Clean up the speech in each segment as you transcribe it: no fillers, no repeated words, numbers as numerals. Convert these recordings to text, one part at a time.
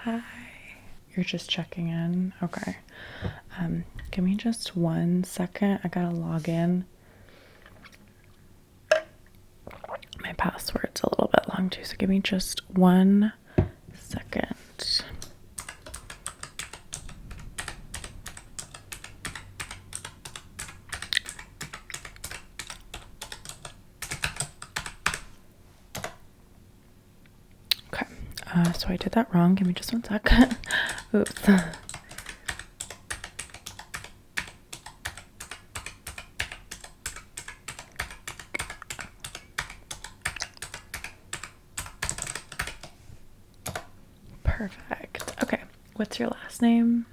Hi. You're just checking in? Okay. Give me just 1 second. I gotta log in. My password's a little bit long too, so give me just 1 second. Okay. So I did that wrong. Give me just 1 second. Oops. Perfect. Okay. What's your last name?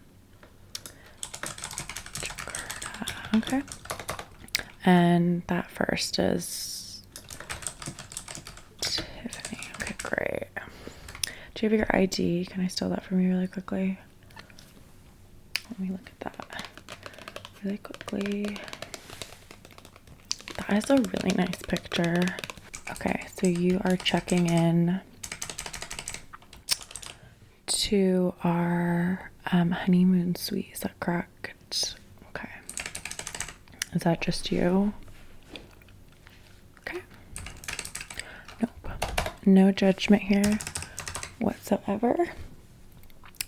Okay. And that first is Tiffany. Okay, great. Do you have your ID? Can I steal that from you really quickly? Let me look at that really quickly. That is a really nice picture. Okay, so you are checking in to our honeymoon suite. Is that correct? Okay. Is that just you? Okay. Nope. No judgment here whatsoever.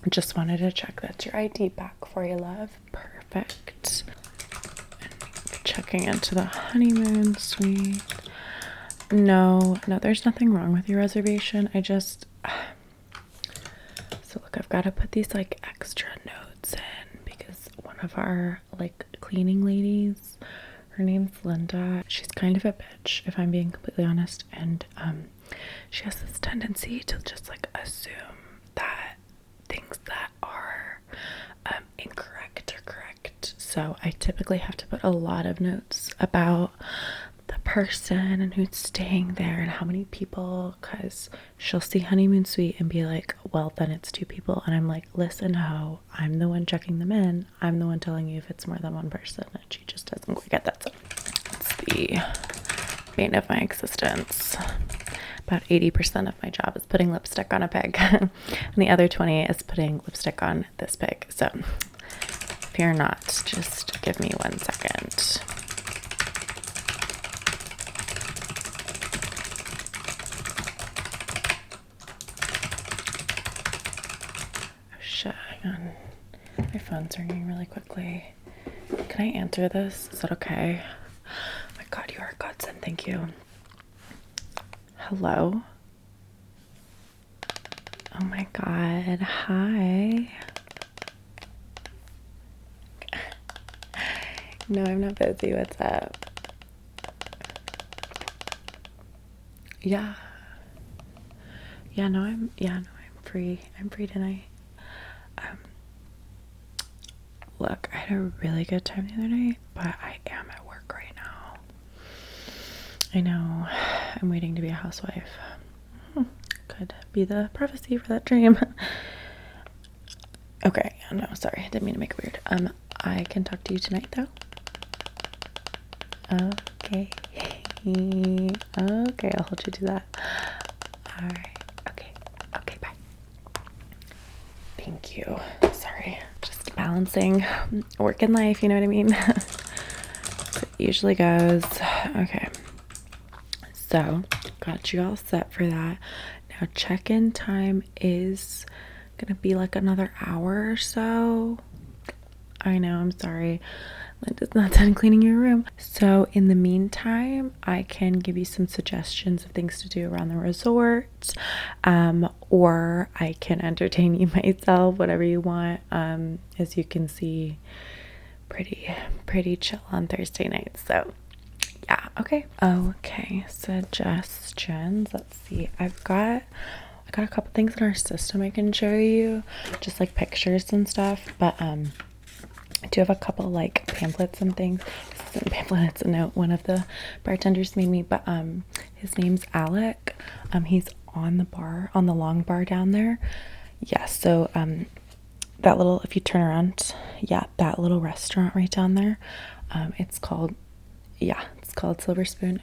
Just wanted to check that's your ID back for you, love. Perfect. Checking into the honeymoon suite. No, there's nothing wrong with your reservation. So look, I've got to put these like extra notes in because one of our like cleaning ladies, her name's Linda. She's kind of a bitch, if I'm being completely honest, and she has this tendency to just like assume that things that are incorrect are correct. So I typically have to put a lot of notes about the person and who's staying there and how many people, because she'll see honeymoon suite and be like, well, then it's 2 people, and I'm like, listen, ho, I'm the one checking them in, I'm the one telling you if it's more than one person, and she just doesn't quite get that. So it's the bane of my existence. About 80% of my job is putting lipstick on a pig and the other 20 is putting lipstick on this pig. So fear not, just give me 1 second. Shit, hang on. My phone's ringing really quickly. Can I answer this? Is that okay? Oh my God, you are a godsend. Thank you. Hello? Oh my God. Hi. No, I'm not busy. What's up? Yeah. I'm free. I'm free tonight. Look, I had a really good time the other night, but I am at work right now. I know. I'm waiting to be a housewife. Could be the prophecy for that dream. Okay, no, sorry. I didn't mean to make it weird. I can talk to you tonight, though. Okay. Okay, I'll hold you to that. Alright. Okay, bye. Thank you. Sorry. Just balancing work and life, you know what I mean? It usually goes. Okay. So, got you all set for that. Now, check-in time is gonna be like another hour or so. I know, I'm sorry. Linda's not done cleaning your room. So in the meantime, I can give you some suggestions of things to do around the resort, or I can entertain you myself, whatever you want. As you can see, pretty chill on Thursday nights. So yeah, okay, suggestions. Let's see. I got a couple things in our system I can show you, just like pictures and stuff, but I do have a couple like pamphlets and things. This isn't a pamphlet, it's a note one of the bartenders made me, but his name's Alec. He's on the bar, on the long bar down there. Yes, so that little, if you turn around, that little restaurant right down there, it's called Silver Spoon.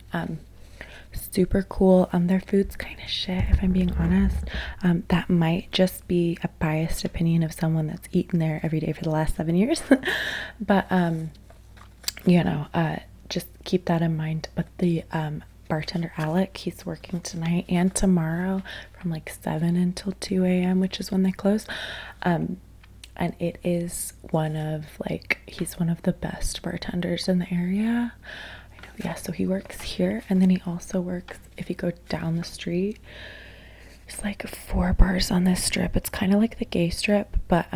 super cool. Their food's kind of shit, if I'm being honest. That might just be a biased opinion of someone that's eaten there every day for the last 7 years. But just keep that in mind. But the bartender Alec, he's working tonight and tomorrow from like 7 until 2 a.m., which is when they close. And it is he's one of the best bartenders in the area. I know, yeah, so he works here, and then he also works, if you go down the street, there's like 4 bars on this strip. It's kind of like the gay strip, but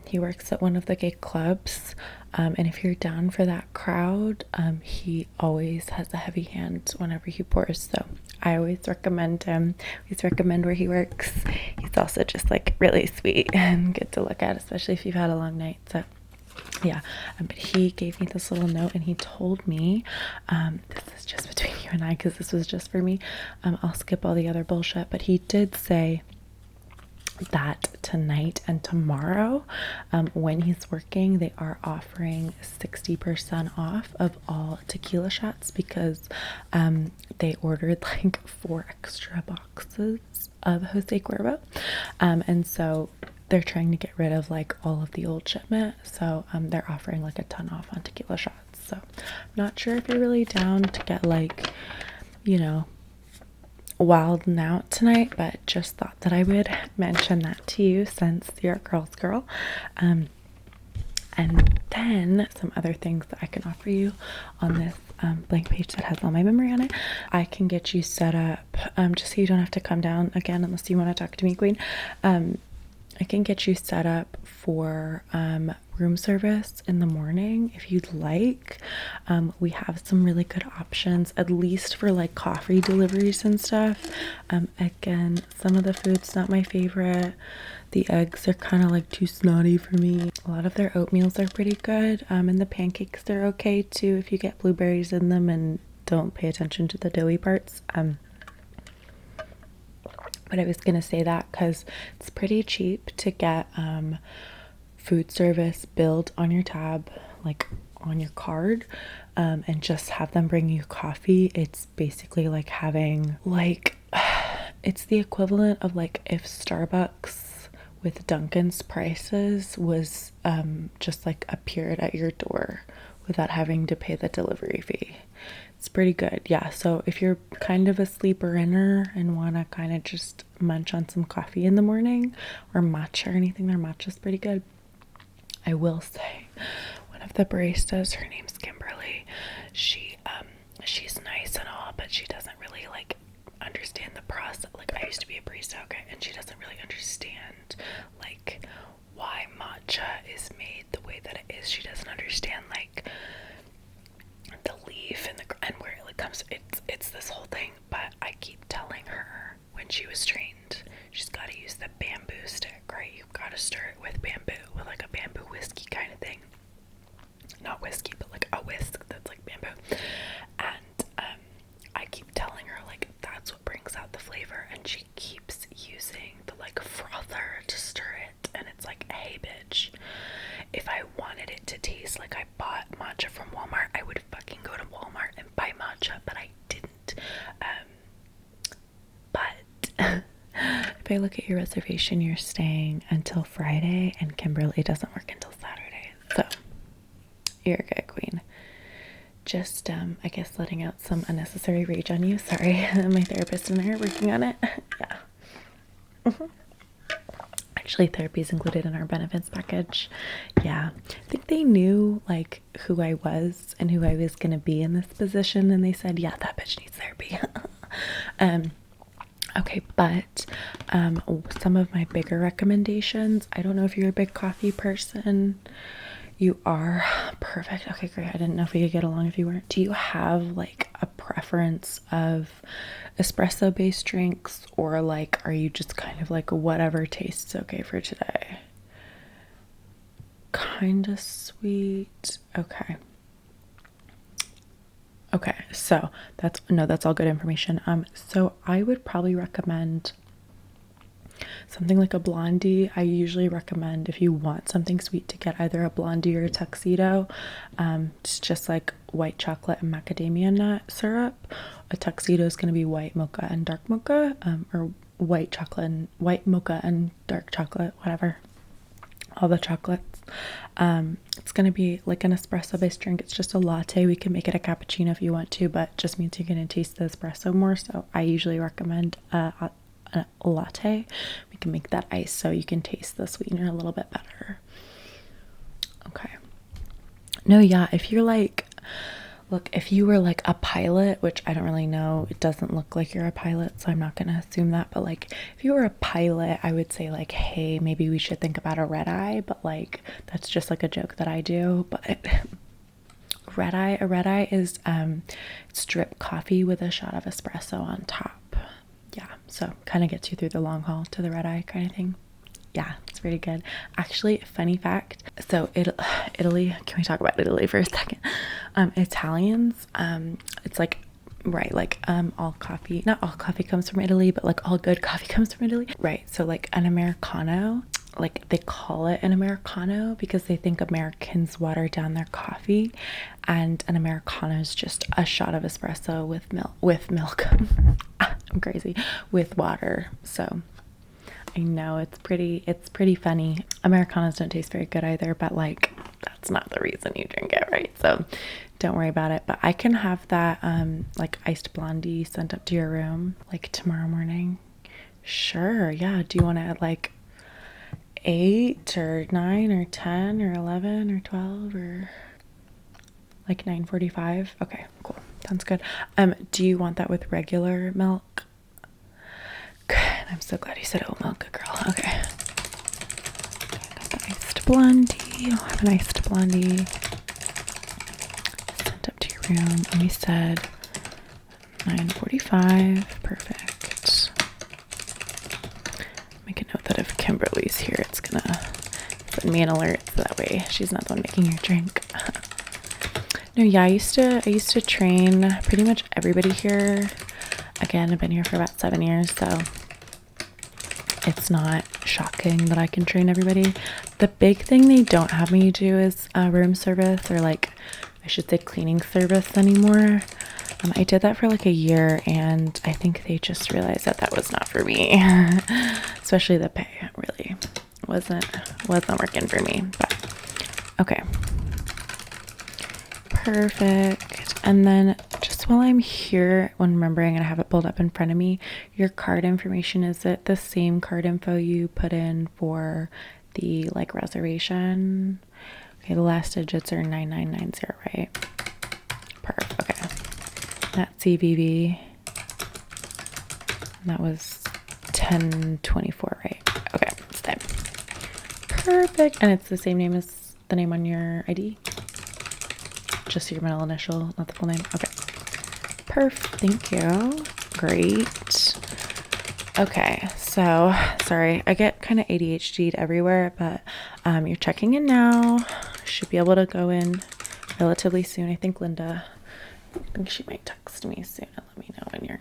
he works at one of the gay clubs. And if you're down for that crowd, he always has a heavy hand whenever he pours. So I always recommend him. Always recommend where he works. He's also just like really sweet and good to look at, especially if you've had a long night. So yeah, but he gave me this little note, and he told me, this is just between you and I, because this was just for me. I'll skip all the other bullshit, but he did say that tonight and tomorrow, when he's working, they are offering 60% off of all tequila shots, because they ordered like 4 extra boxes of Jose Cuervo, and so they're trying to get rid of like all of the old shipment. So they're offering like a ton off on tequila shots. So I'm not sure if you're really down to get like, wild and out tonight, but just thought that I would mention that to you since you're a girl's girl. And then some other things that I can offer you on this blank page that has all my memory on it. I can get you set up, just so you don't have to come down again unless you want to talk to me, queen. I can get you set up for room service in the morning if you'd like. We have some really good options, at least for like coffee deliveries and stuff. Again, some of the food's not my favorite. The eggs are kind of like too snotty for me. A lot of their oatmeals are pretty good, and the pancakes are okay too if you get blueberries in them and don't pay attention to the doughy parts. But I was gonna say that because it's pretty cheap to get food service billed on your tab, like on your card, and just have them bring you coffee. It's basically like having it's the equivalent of like if Starbucks with Dunkin's prices was just like appeared at your door without having to pay the delivery fee. It's pretty good. Yeah, so if you're kind of a sleeper-inner and want to kind of just munch on some coffee in the morning, or matcha or anything, their matcha's pretty good. I will say, one of the baristas, her name's Kimberly, she's nice and all, but she doesn't really like understand the process. Like, I used to be a barista, okay, and she doesn't really understand like why matcha is made the way that it is. She doesn't understand like the leaf and where it like comes. It's this whole thing. But I keep telling her, when she was trained, she's got to use the bamboo stick, right? You've got to stir it with bamboo, with like a bamboo whiskey kind of thing. Not whiskey, but like a whisk that's like bamboo. And I keep telling her like that's what brings out the flavor, and she keeps using the like frother to stir it. And it's like, hey bitch, if I wanted it to taste like I bought matcha from Walmart, I would fucking go to Walmart and buy matcha, but I didn't. But if I look at your reservation, you're staying until Friday, and Kimberly doesn't work until Saturday. So you're good, queen. Just, I guess letting out some unnecessary rage on you. Sorry, my therapist and I are working on it. Yeah. Actually, therapy is included in our benefits package. Yeah, I think they knew like who I was and who I was gonna be in this position, and they said, yeah, that bitch needs therapy. Okay, but some of my bigger recommendations, I don't know if you're a big coffee person. You are. Perfect. Okay, great. I didn't know if we could get along if you weren't. Do you have like a preference of espresso based drinks, or like are you just kind of like whatever tastes okay for today? Kind of sweet. Okay. Okay, so that's all good information. So I would probably recommend something like a blondie. I usually recommend, if you want something sweet, to get either a blondie or a tuxedo. It's just like white chocolate and macadamia nut syrup. a tuxedo is going to be white mocha and dark mocha, or white chocolate and white mocha and dark chocolate, whatever, all the chocolates. It's going to be like an espresso based drink. It's just a latte. We can make it a cappuccino if you want to, but it just means you're going to taste the espresso more. So I usually recommend a latte. We can make that ice so you can taste the sweetener a little bit better. Okay. No, yeah, if you're like, look, if you were like a pilot, which I don't really know, it doesn't look like you're a pilot, so I'm not gonna assume that, but like if you were a pilot, I would say like, hey, maybe we should think about a red eye, but like that's just like a joke that I do. But a red eye is it's drip coffee with a shot of espresso on top. Yeah, so kind of gets you through the long haul to the red eye kind of thing. Yeah, it's pretty good. Actually, funny fact. So Italy, can we talk about Italy for a second? Italians, it's like, right, like all coffee, not all coffee comes from Italy, but like all good coffee comes from Italy. Right. So like an Americano, like they call it an Americano because they think Americans water down their coffee, and an Americano is just a shot of espresso with milk. I'm crazy, with water. So I know it's pretty funny. Americanos don't taste very good either, but like that's not the reason you drink it, right? So don't worry about it. But I can have that like iced blondie sent up to your room like tomorrow morning. Sure, yeah. Do you want it at like 8 or 9 or 10 or 11 or 12 or like 9:45? Okay, cool. Sounds good. Do you want that with regular milk? Good. I'm so glad you said oat milk, girl. Okay. Got the iced blondie. I'll have an iced blondie sent up to your room. And we said 9:45. Perfect. Make a note that if Kimberly's here, it's gonna send me an alert so that way she's not the one making your drink. No, yeah, I used to train pretty much everybody here. Again, I've been here for about 7 years, so it's not shocking that I can train everybody. The big thing they don't have me do is room service, or like I should say cleaning service anymore. I did that for like a year, and I think they just realized that that was not for me. Especially the pay really wasn't working for me. But okay. Perfect. And then just while I'm here, when remembering, and I have it pulled up in front of me, your card information, is it the same card info you put in for the like reservation? Okay, the last digits are 9990, right? Perfect. Okay. That's CVV. And that was 1024, right? Okay, same. Perfect. And it's the same name as the name on your ID? Just your middle initial, not the full name. Okay. Perfect. Thank you. Great. Okay. So, sorry. I get kind of ADHD'd everywhere, but you're checking in now. Should be able to go in relatively soon. I think she might text me soon and let me know when you're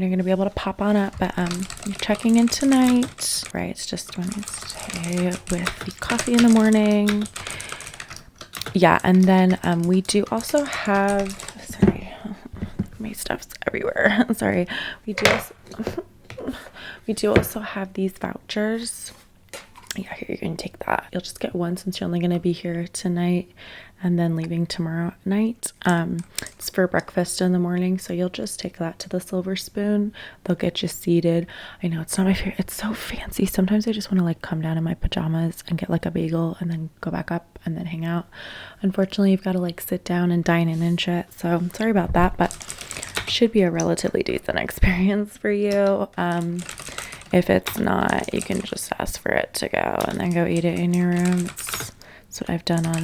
gonna be able to pop on up. But you're checking in tonight, right? It's just Wednesday with the coffee in the morning. Yeah, and then we do also have, sorry, my stuff's everywhere. Sorry. We do also have these vouchers. Yeah, here, you're going to take that. You'll just get one since you're only going to be here tonight and then leaving tomorrow night. It's for breakfast in the morning, so you'll just take that to the Silver Spoon. They'll get you seated. I know it's not my favorite. It's so fancy. Sometimes I just want to like come down in my pajamas and get like a bagel and then go back up and then hang out. Unfortunately, you've got to like sit down and dine in and shit. So sorry about that, but should be a relatively decent experience for you. If it's not, you can just ask for it to go and then go eat it in your room. That's what I've done on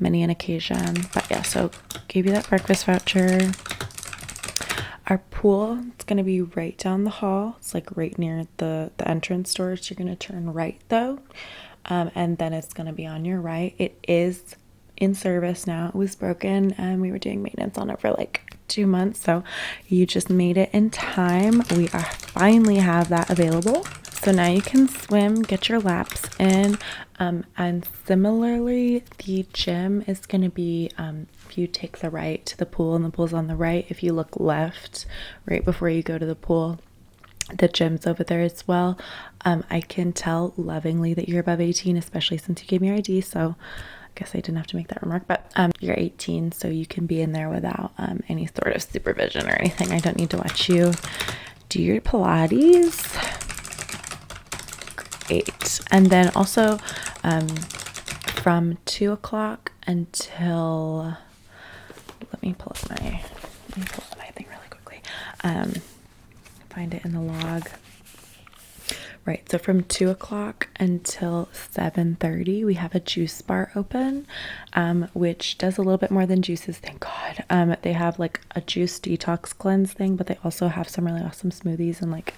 many an occasion. But yeah, so gave you that breakfast voucher. Our pool, it's going to be right down the hall. It's like right near the entrance doors. You're going to turn right though. And then it's going to be on your right. It is in service now. It was broken and we were doing maintenance on it for like 2 months, so you just made it in time. We are finally have that available, so now you can swim, get your laps in. And similarly, the gym is going to be if you take the right to the pool and the pool's on the right, if you look left right before you go to the pool, the gym's over there as well. I can tell lovingly that you're above 18, especially since you gave me your ID. So I guess I didn't have to make that remark, but you're 18, so you can be in there without any sort of supervision or anything. I don't need to watch you do your Pilates. Great. And then also from 2 o'clock until, let me pull up my thing really quickly. Find it in the log. Right, so from 2 o'clock until 7:30, we have a juice bar open, which does a little bit more than juices, thank God. They have like a juice detox cleanse thing, but they also have some really awesome smoothies and like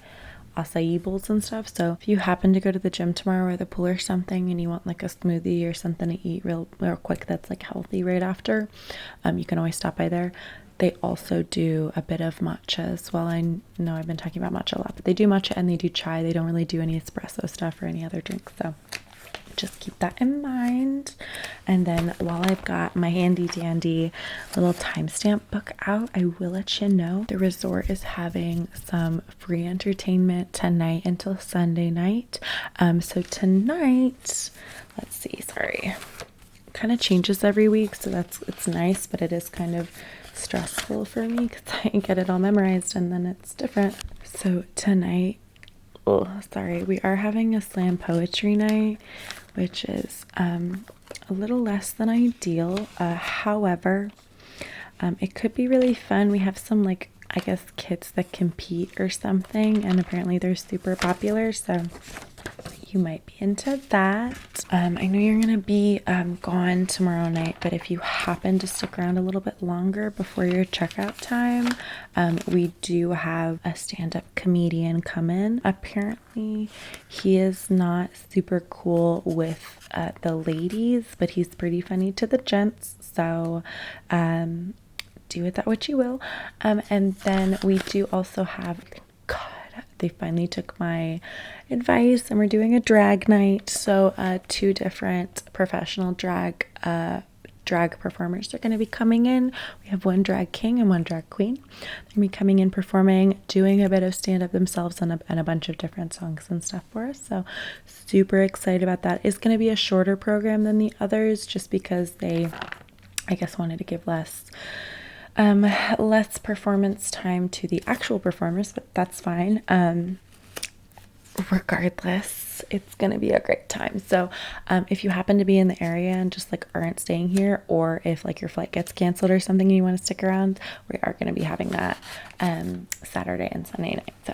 acai bowls and stuff. So if you happen to go to the gym tomorrow or the pool or something and you want like a smoothie or something to eat real quick that's like healthy right after, you can always stop by there. They also do a bit of matcha as well. I know I've been talking about matcha a lot, but they do matcha and they do chai. They don't really do any espresso stuff or any other drinks. So just keep that in mind. And then while I've got my handy dandy little timestamp book out, I will let you know the resort is having some free entertainment tonight until Sunday night. So tonight, let's see, sorry, kind of changes every week, so it's nice, but it is kind of stressful for me because I get it all memorized and then it's different. So tonight, we are having a slam poetry night, which is a little less than ideal. However, it could be really fun. We have some like, I guess, kids that compete or something, and apparently they're super popular, so you might be into that. I know you're gonna be gone tomorrow night, but if you happen to stick around a little bit longer before your checkout time, we do have a stand-up comedian come in. Apparently he is not super cool with the ladies, but he's pretty funny to the gents, so do with that what you will. And then we do also have, they finally took my advice and we're doing a drag night. So 2 different professional drag performers are going to be coming in. We have one drag king and one drag queen. They're going to be coming in, performing, doing a bit of stand-up themselves and a bunch of different songs and stuff for us. So super excited about that. It's going to be a shorter program than the others just because they, I guess, wanted to give less performance time to the actual performers, but that's fine. Regardless, it's gonna be a great time. So if you happen to be in the area and just like aren't staying here, or if like your flight gets canceled or something and you want to stick around, we are going to be having that Saturday and Sunday night, so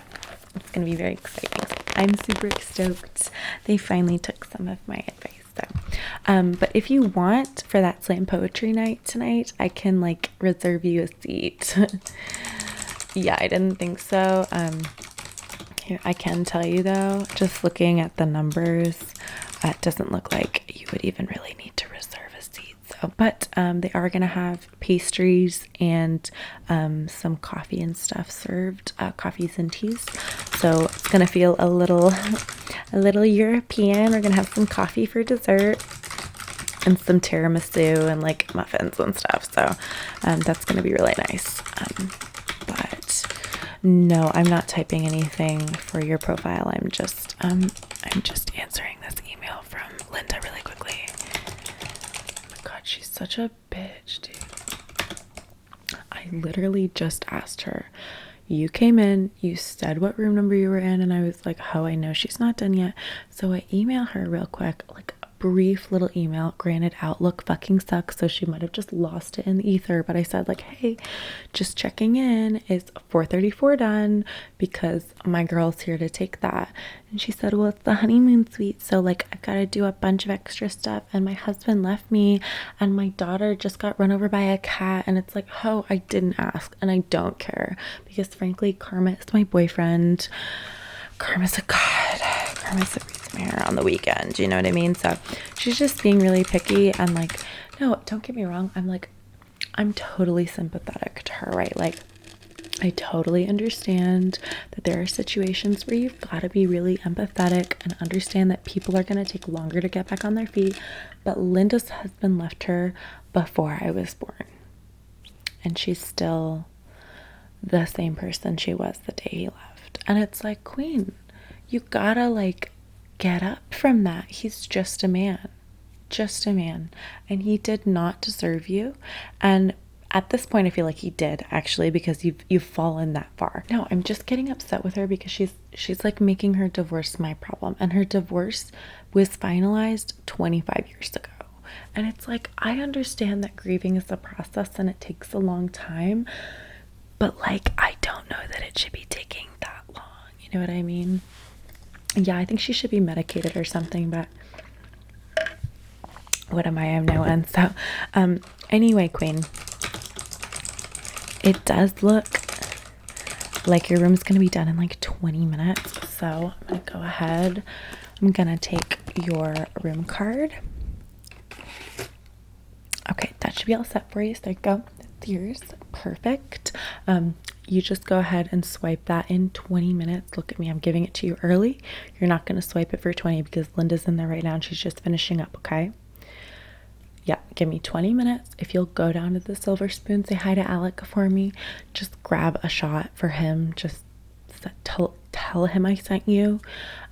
it's going to be very exciting. So I'm super stoked. They finally took some of my advice. So, but if you want for that slam poetry night tonight, I can like reserve you a seat. Yeah, I didn't think so. Here, I can tell you though, just looking at the numbers, it doesn't look like you would even really need to reserve a seat. So, but they are gonna have pastries and some coffee and stuff served, coffees and teas. So it's gonna feel a little European. We're gonna have some coffee for dessert and some tiramisu and like muffins and stuff. So that's gonna be really nice. But no, I'm not typing anything for your profile. I'm just answering this email from Linda really quickly. Oh my God, she's such a bitch, dude. I literally just asked her, you came in, you said what room number you were in, and I was like, oh, I know she's not done yet. So I email her real quick, like a brief little email. Granted, Outlook fucking sucks, so she might have just lost it in the ether, but I said like, hey, just checking in, is 4:34 done? Because my girl's here to take that. And she said, well, it's the honeymoon suite, so like I've got to do a bunch of extra stuff, and my husband left me, and my daughter just got run over by a cat. And it's like, oh, I didn't ask, and I don't care, because frankly, Karma is my boyfriend. Karma's a god. Karma's a reason here on the weekend, you know what I mean? So she's just being really picky, and like, no, don't get me wrong, I'm totally sympathetic to her, right? Like, I totally understand that there are situations where you've got to be really empathetic and understand that people are going to take longer to get back on their feet. But Linda's husband left her before I was born. and she's still the same person she was the day he left. And it's like, queen, you gotta like get up from that. He's just a man. Just a man. And he did not deserve you. And at this point I feel like he did, actually, because you've fallen that far. No, I'm just getting upset with her because she's like making her divorce my problem. And her divorce was finalized 25 years ago. And it's like, I understand that grieving is a process and it takes a long time, but like, I don't know that it should be taking that long. You know what I mean? Yeah, I think she should be medicated or something, but what am I? I'm no one. So, anyway, queen, it does look like your room's going to be done in like 20 minutes. So I'm going to go ahead. I'm going to take your room card. Okay, that should be all set for you. So there you go. That's yours. Perfect. You just go ahead and swipe that in 20 minutes. Look at me. I'm giving it to you early. You're not going to swipe it for 20 because Linda's in there right now and she's just finishing up, okay? Yeah, give me 20 minutes. If you'll go down to the Silver Spoon, say hi to Alec for me. Just grab a shot for him. Just tell him I sent you.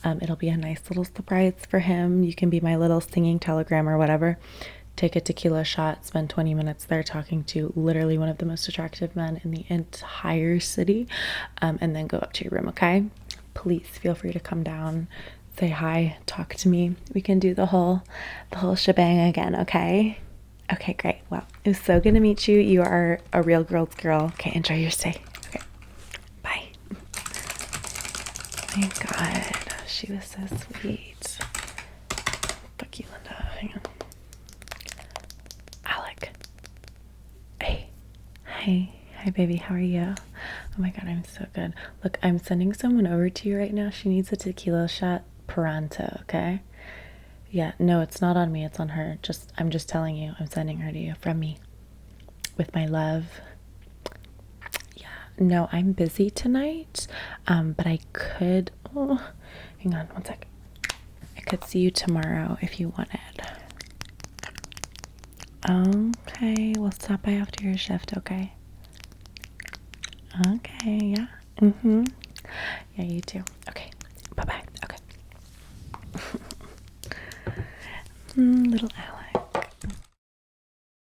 It'll be a nice little surprise for him. You can be my little singing telegram or whatever. Take a tequila shot, spend 20 minutes there talking to literally one of the most attractive men in the entire city, and then go up to your room, okay? Please feel free to come down, say hi, talk to me. We can do the whole shebang again, okay? Okay, great. Well, it was so good to meet you. You are a real girl's girl. Okay, enjoy your stay. Okay, bye. Oh my God, she was so sweet. Fuck you, Linda. Hang on. Alec. Hey. Hi baby, how are you? Oh my God, I'm so good. Look, I'm sending someone over to you right now. She needs a tequila shot pronto, okay? Yeah, no, it's not on me, it's on her. I'm just telling you, I'm sending her to you from me with my love. Yeah, no, I'm busy tonight, but I could, hang on one sec. I could see you tomorrow if you wanted. Okay, we'll stop by after your shift, okay? Okay, yeah. Yeah, you too. Okay, bye-bye. Okay. Little Alex.